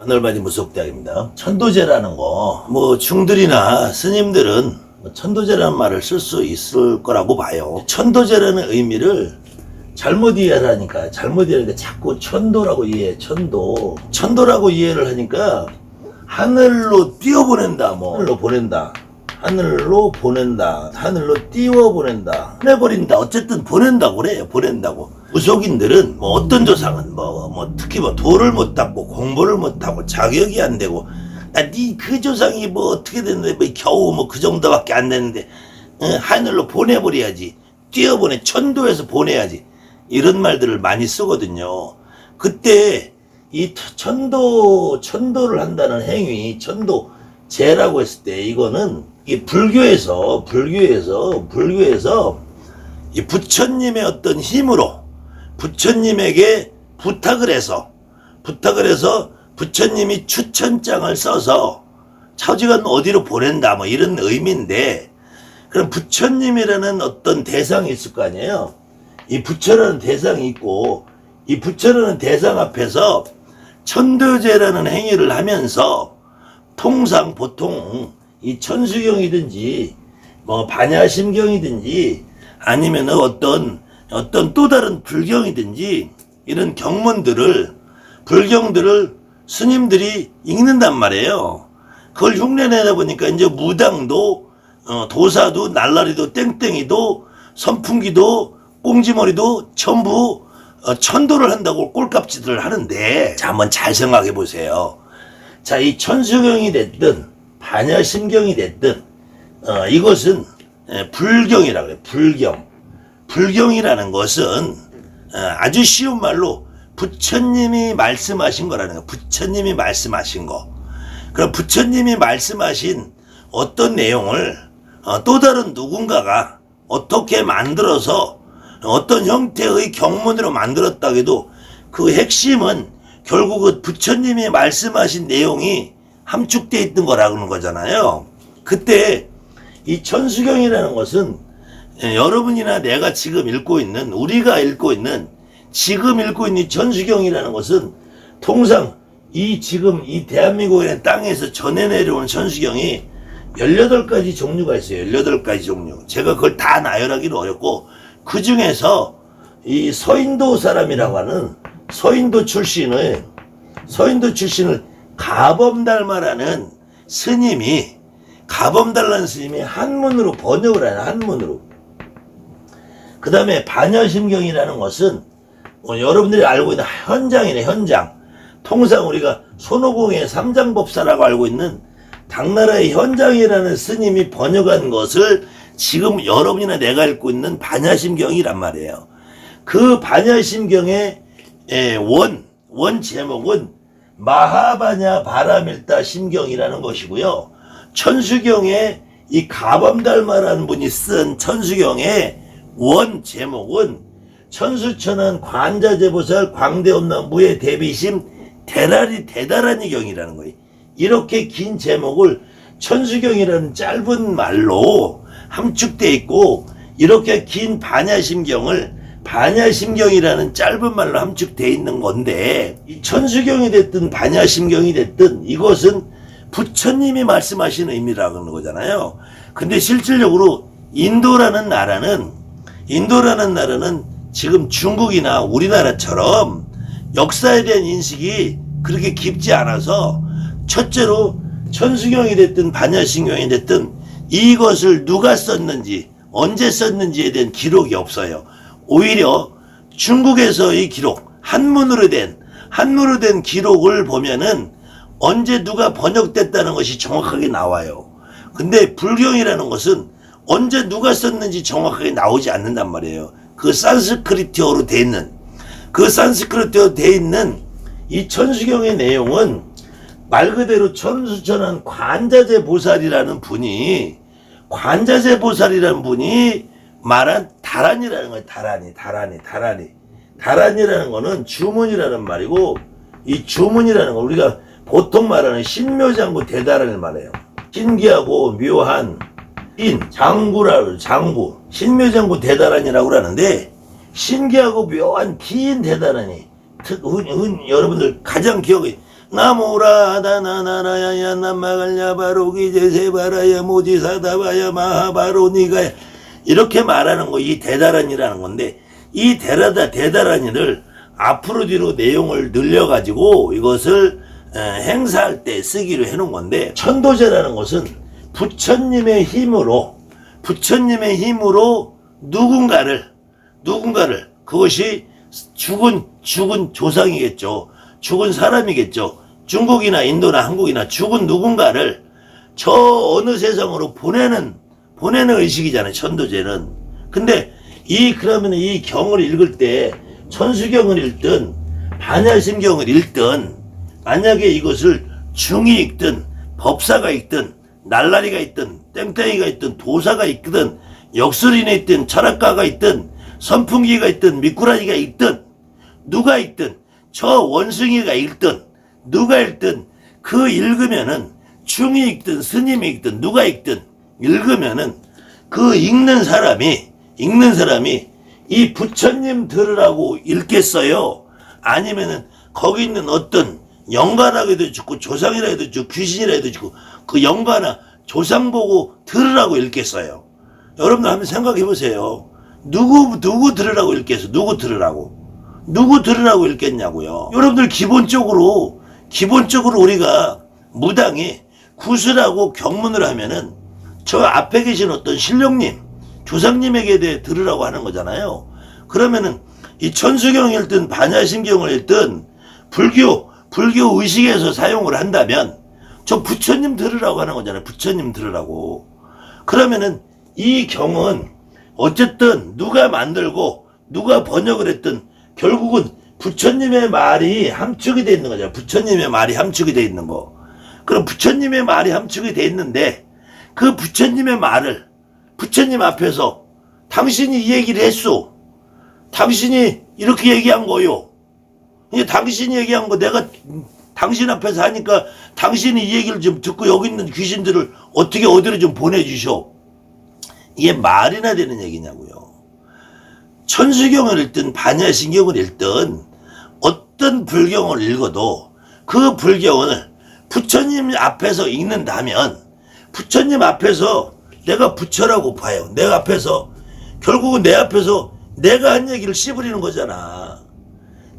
하늘바지 무속대학입니다. 천도제라는 거, 중들이나 스님들은 천도제라는 말을 쓸 수 있을 거라고 봐요. 천도제라는 의미를 잘못 이해를 하니까, 자꾸 천도라고 이해해, 천도라고 이해를 하니까, 하늘로 띄워보낸다, 하늘로 보낸다, 하늘로 띄워보낸다, 보내버린다, 어쨌든 보낸다고 그래요. 보낸다고. 무속인들은 어떤 조상은 특히 도를 못 닦고 공부를 못 하고 자격이 안 되고, 그 조상이 어떻게 됐는데 겨우 그 정도밖에 안 되는데, 하늘로 보내버려야지, 천도에서 보내야지, 이런 말들을 많이 쓰거든요. 그때 이 천도를 한다는 행위, 천도제라고 했을 때, 이거는 이 불교에서 이 부처님의 어떤 힘으로 부처님에게 부탁을 해서 부처님이 추천장을 써서 차지간 어디로 보낸다, 이런 의미인데, 그럼 부처님이라는 어떤 대상이 있을 거 아니에요. 이 부처라는 대상이 있고, 이 부처라는 대상 앞에서 천도제라는 행위를 하면서, 통상 보통 이 천수경이든지 반야심경이든지 아니면 어떤 또 다른 불경이든지 이런 불경들을 스님들이 읽는단 말이에요. 그걸 흉내내다 보니까 이제 무당도 도사도 날라리도 땡땡이도 선풍기도 꽁지머리도 전부 천도를 한다고 꼴값짓을 하는데, 자, 한번 잘 생각해 보세요. 자, 이 천수경이 됐든 반야심경이 됐든 이것은 불경이라고 해요. 불경이라는 것은 아주 쉬운 말로 부처님이 말씀하신 거라는 거예요. 부처님이 말씀하신 거. 그럼 부처님이 말씀하신 어떤 내용을 또 다른 누군가가 어떻게 만들어서 어떤 형태의 경문으로 만들었다고 해도 그 핵심은 결국은 부처님이 말씀하신 내용이 함축되어 있던 거라는 거잖아요. 그때 이 천수경이라는 것은 여러분이나 내가 지금 우리가 읽고 있는 천수경이라는 것은 통상 지금 이 대한민국의 땅에서 전해 내려온 천수경이 18가지 종류가 있어요. 18가지 종류. 제가 그걸 다 나열하기는 어렵고, 그 중에서 이 서인도 사람이라고 하는 서인도 출신을 가범달마라는 스님이 한문으로 번역을 해요. 한문으로. 그 다음에 반야심경이라는 것은 여러분들이 알고 있는 현장. 통상 우리가 손오공의 삼장법사라고 알고 있는 당나라의 현장이라는 스님이 번역한 것을 지금 여러분이나 내가 읽고 있는 반야심경이란 말이에요. 그 반야심경의 원 제목은 마하바냐 바라밀다 심경이라는 것이고요. 천수경의 이 가범달마라는 분이 쓴 천수경의 원 제목은 천수천한 관자재보살 광대엄나무의 대비심 대다라니 경이라는 거예요. 이렇게 긴 제목을 천수경이라는 짧은 말로 함축되어 있고, 이렇게 긴 반야심경이라는 짧은 말로 함축되어 있는 건데, 이 천수경이 됐든 반야심경이 됐든 이것은 부처님이 말씀하신 의미라고 하는 거잖아요. 근데 실질적으로 인도라는 나라는 지금 중국이나 우리나라처럼 역사에 대한 인식이 그렇게 깊지 않아서, 첫째로 천수경이 됐든 반야심경이 됐든 이것을 누가 썼는지 언제 썼는지에 대한 기록이 없어요. 오히려 중국에서 이 기록, 한문으로 된 기록을 보면은 언제 누가 번역됐다는 것이 정확하게 나와요. 근데 불경이라는 것은 언제 누가 썼는지 정확하게 나오지 않는단 말이에요. 그 산스크리트어로 돼 있는 이 천수경의 내용은 말 그대로 천수천한 관자재 보살이라는 분이 말한 다란이라는 거예요. 다란이라는 거는 주문이라는 말이고, 이 주문이라는 거 우리가 보통 말하는 신묘장구 대다란을 말해요. 신기하고 묘한 장구, 신묘장구 대다란이라고 하는데, 신기하고 묘한 긴 대다란이, 여러분들 가장 기억이 나무라다나나라야 남마갈야 바로기 제세바라야 모지사다바야 마하바로니가 이렇게 말하는 거 이 대다란이라는 건데 이 대다란이를 앞으로 뒤로 내용을 늘려가지고 이것을 행사할 때 쓰기로 해놓은 건데 천도제라는 것은 부처님의 힘으로 누군가를 그것이 죽은 조상이겠죠. 죽은 사람이겠죠. 중국이나 인도나 한국이나 죽은 누군가를 저 어느 세상으로 보내는 의식이잖아요. 천도제는. 근데 그러면 이 경을 읽을 때 천수경을 읽든 반야심경을 읽든 만약에 이것을 중이 읽든 법사가 읽든 날라리가 있든 땡땡이가 있든 도사가 있든 역술인이 있든 철학가가 있든 선풍기가 있든 미꾸라지가 있든 누가 읽든 저 원숭이가 읽든 누가 읽든 그 읽으면은 중이 읽든 스님이 읽든 누가 읽든 읽으면은 그 읽는 사람이 이 부처님 들으라고 읽겠어요? 아니면은 거기 있는 어떤 영가라고 해도 좋고 조상이라 해도 좋고 귀신이라 해도 좋고 그 영가나 조상 보고 들으라고 읽겠어요? 여러분들 한번 생각해 보세요. 누구 들으라고 읽겠어? 누구 들으라고 읽겠냐고요? 여러분들 기본적으로 우리가 무당이 구슬하고 경문을 하면은 저 앞에 계신 어떤 신령님, 조상님에게 대해 들으라고 하는 거잖아요. 그러면은 이 천수경 읽든 반야심경을 읽든 불교 의식에서 사용을 한다면 저 부처님 들으라고 하는 거잖아요. 부처님 들으라고. 그러면은 이 경은 어쨌든 누가 만들고 누가 번역을 했든 결국은 부처님의 말이 함축이 되어 있는 거잖아요. 부처님의 말이 함축이 되어 있는 거. 그럼 부처님의 말이 함축이 되어 있는데 그 부처님의 말을 부처님 앞에서 당신이 이 얘기를 했소. 당신이 이렇게 얘기한 거요. 이게 당신이 얘기한 거 내가 당신 앞에서 하니까 당신이 이 얘기를 좀 듣고 여기 있는 귀신들을 어떻게 어디로 좀 보내주셔. 이게 말이나 되는 얘기냐고요. 천수경을 읽든 반야심경을 읽든 어떤 불경을 읽어도 그 불경을 부처님 앞에서 읽는다면 부처님 앞에서 내가 부처라고 봐요. 내가 앞에서 결국은 내 앞에서 내가 한 얘기를 씨부리는 거잖아.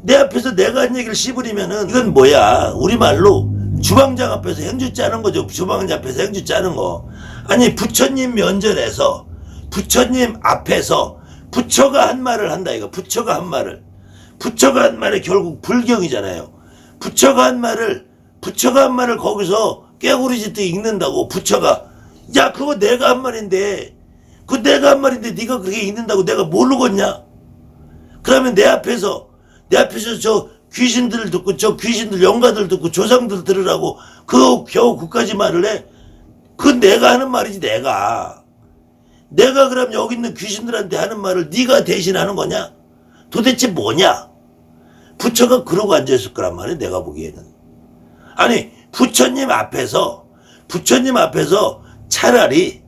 내 앞에서 내가 한 얘기를 씨부리면은 이건 뭐야? 우리말로 주방장 앞에서 행주 짜는 거죠. 주방장 앞에서 행주 짜는 거. 아니 부처님 면전에서 부처님 앞에서 부처가 한 말을 한다 이거. 부처가 한 말이 결국 불경이잖아요. 부처가 한 말을 거기서 깨구리짓듯 읽는다고. 부처가 야 그거 내가 한 말인데 네가 그렇게 읽는다고 내가 모르겠냐? 그러면 내 앞에서 저 귀신들을 듣고 저 귀신들 영가들 듣고 조상들 들으라고 겨우 그까지 말을 해? 그건 내가 하는 말이지. 내가 그럼 여기 있는 귀신들한테 하는 말을 네가 대신하는 거냐? 도대체 뭐냐? 부처가 그러고 앉아있을 거란 말이야. 내가 보기에는. 아니 부처님 앞에서 차라리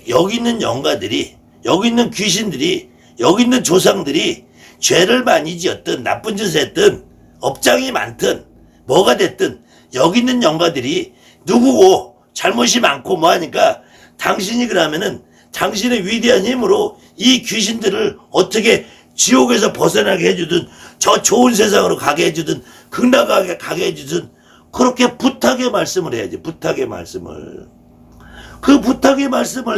여기 있는 영가들이 여기 있는 귀신들이 여기 있는 조상들이 죄를 많이 지었든 나쁜 짓을 했든 업장이 많든 뭐가 됐든 여기 있는 영가들이 누구고 잘못이 많고 뭐하니까 당신이 그러면은 당신의 위대한 힘으로 이 귀신들을 어떻게 지옥에서 벗어나게 해주든 저 좋은 세상으로 가게 해주든 극락하게 가게 해주든 그렇게 부탁의 말씀을 해야지. 부탁의 말씀을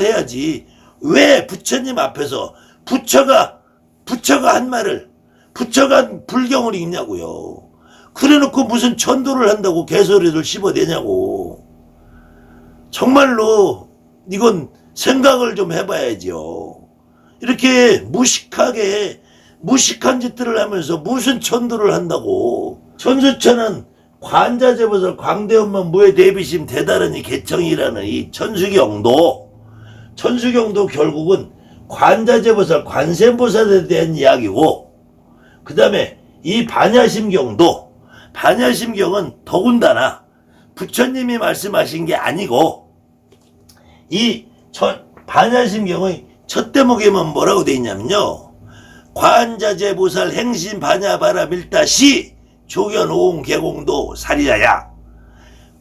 해야지. 왜 부처님 앞에서 부처가 한 말을 부처가 불경을 읽냐고요. 그래놓고 무슨 천도를 한다고 개소리를 씹어대냐고. 정말로 이건 생각을 좀 해봐야죠. 이렇게 무식한 짓들을 하면서 무슨 천도를 한다고. 천수천은 관자재보살 광대원만 무에 대비심 대다르니 개청이라는 이 천수경도 결국은 관자재보살 관세음보살에 대한 이야기고, 그 다음에 이 반야심경은 더군다나 부처님이 말씀하신 게 아니고 이 반야심경의 첫 대목에만 뭐라고 돼 있냐면요. 관자재보살 행신 반야바라 밀다시 조견오옹 개공도 사리야야.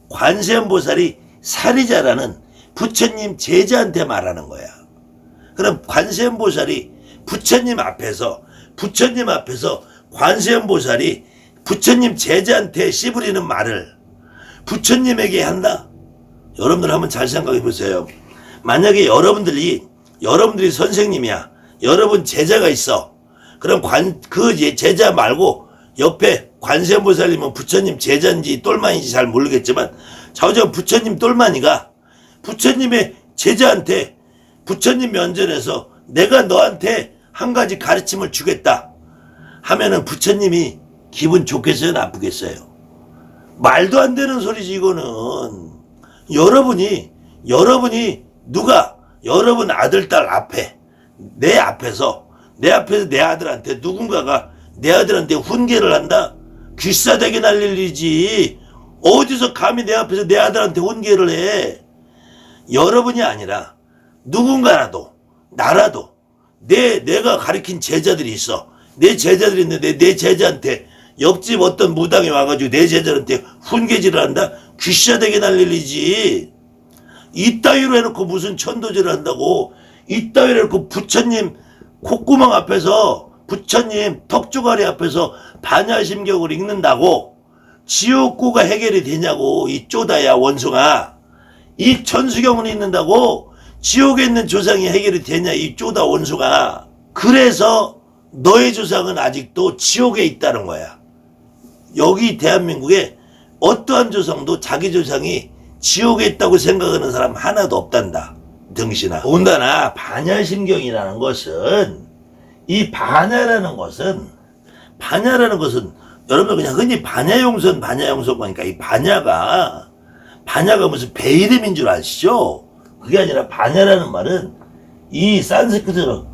관세음보살이 사리자라는 부처님 제자한테 말하는 거야. 그럼 관세음보살이 부처님 앞에서 관세음보살이 부처님 제자한테 씨부리는 말을 부처님에게 한다? 여러분들 한번 잘 생각해 보세요. 만약에 여러분들이 선생님이야. 여러분 제자가 있어. 그럼 그 제자 말고 옆에 관세음보살님은 부처님 제자인지 똘만인지 잘 모르겠지만 자우저 부처님 똘만이가 부처님의 제자한테 부처님 면전에서 내가 너한테 한 가지 가르침을 주겠다 하면은 부처님이 기분 좋겠어요, 나쁘겠어요? 말도 안 되는 소리지 이거는. 여러분이 누가 여러분 아들 딸 앞에 내 앞에서 내 아들한테 누군가가 내 아들한테 훈계를 한다? 귀싸대기 날릴 일이지. 어디서 감히 내 앞에서 내 아들한테 훈계를 해? 여러분이 아니라 누군가라도 나라도 내가 가르친 제자들이 있어. 내 제자들이 있는데 내 제자한테 옆집 어떤 무당이 와가지고 내 제자한테 훈계질을 한다? 귀싸대기 날릴 일이지. 이따위로 해놓고 무슨 천도질을 한다고. 이따위로 해놓고 부처님 콧구멍 앞에서 부처님 턱주가리 앞에서 반야심경을 읽는다고 지옥구가 해결이 되냐고. 이 쪼다야 원숭아. 이 천수경을 읽는다고 지옥에 있는 조상이 해결이 되냐 이 쪼다 원숭아. 그래서 너의 조상은 아직도 지옥에 있다는 거야. 여기 대한민국에 어떠한 조상도 자기 조상이 지옥에 있다고 생각하는 사람 하나도 없단다. 등신아. 더군다나 반야심경이라는 것은 이 반야라는 것은 여러분들 그냥 흔히 반야용선 거니까 이 반야가 무슨 배 이름인 줄 아시죠? 그게 아니라 반야라는 말은 이 산스크리트로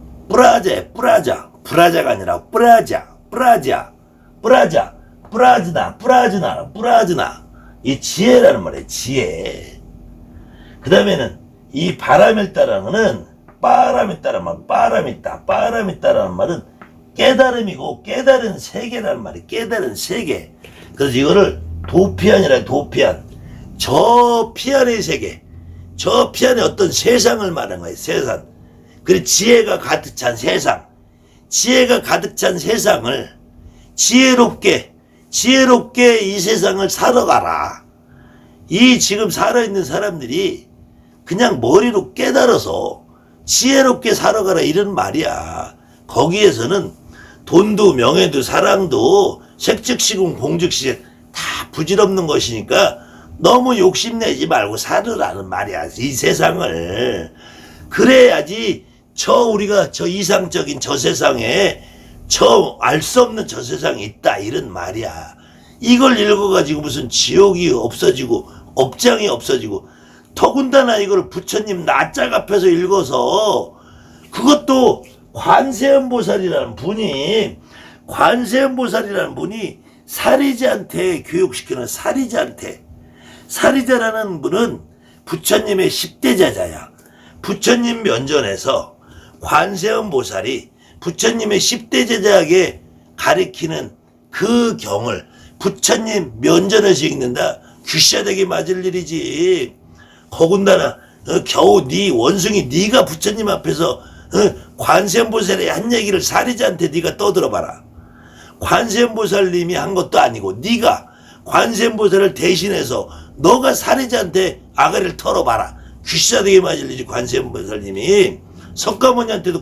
브라자가 아니라 브라즈나 이 지혜라는 말이에요. 지혜. 그 다음에는 이 바람일다라는 거는 빠람있다라는 말은 깨달음이고 깨달은 세계라는 말이에요. 깨달은 세계. 그래서 이거를 도피안이라 도피안. 저 피안의 세계. 저 피안의 어떤 세상을 말하는 거예요. 세상. 그리고 지혜가 가득 찬 세상. 지혜가 가득 찬 세상을 지혜롭게 이 세상을 살아가라. 이 지금 살아있는 사람들이 그냥 머리로 깨달아서 지혜롭게 살아가라 이런 말이야. 거기에서는 돈도 명예도 사랑도 색즉시공 공즉시 다 부질없는 것이니까 너무 욕심내지 말고 살으라는 말이야. 이 세상을. 그래야지 우리가 저 이상적인 저 세상에 알 수 없는 저 세상이 있다 이런 말이야. 이걸 읽어가지고 무슨 지옥이 없어지고 업장이 없어지고 더군다나 이걸 부처님 낯짝 앞에서 읽어서 그것도 관세음보살이라는 분이 사리자한테 교육시키는 사리자라는 분은 부처님의 10대 제자야. 부처님 면전에서 관세음보살이 부처님의 10대 제자에게 가리키는 그 경을 부처님 면전에서 읽는다? 귀싸대기 맞을 일이지. 더군다나 겨우 네 원숭이 네가 부처님 앞에서 관세음보살의 한 얘기를 사리자한테 네가 떠들어봐라. 관세음보살님이 한 것도 아니고 네가 관세음보살을 대신해서 너가 사리자한테 아가리를 털어봐라. 귀싸대기 맞을 일이지. 관세음보살님이 석가모니한테도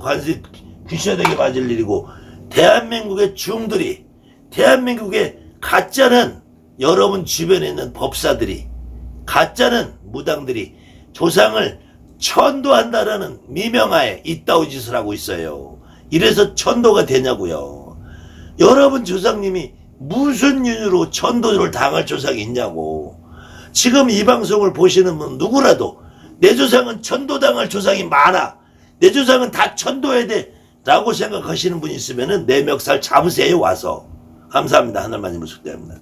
귀싸대기 맞을 일이고 대한민국의 중들이 대한민국의 가짜는 여러분 주변에 있는 법사들이 가짜는 무당들이 조상을 천도한다라는 미명하에 이따위 짓을 하고 있어요. 이래서 천도가 되냐고요. 여러분 조상님이 무슨 이유로 천도를 당할 조상이 있냐고. 지금 이 방송을 보시는 분 누구라도 내 조상은 천도당할 조상이 많아. 내 조상은 다 천도해야 돼. 라고 생각하시는 분이 있으면 내 멱살 잡으세요. 와서. 감사합니다. 하늘만님을 숙대합니다.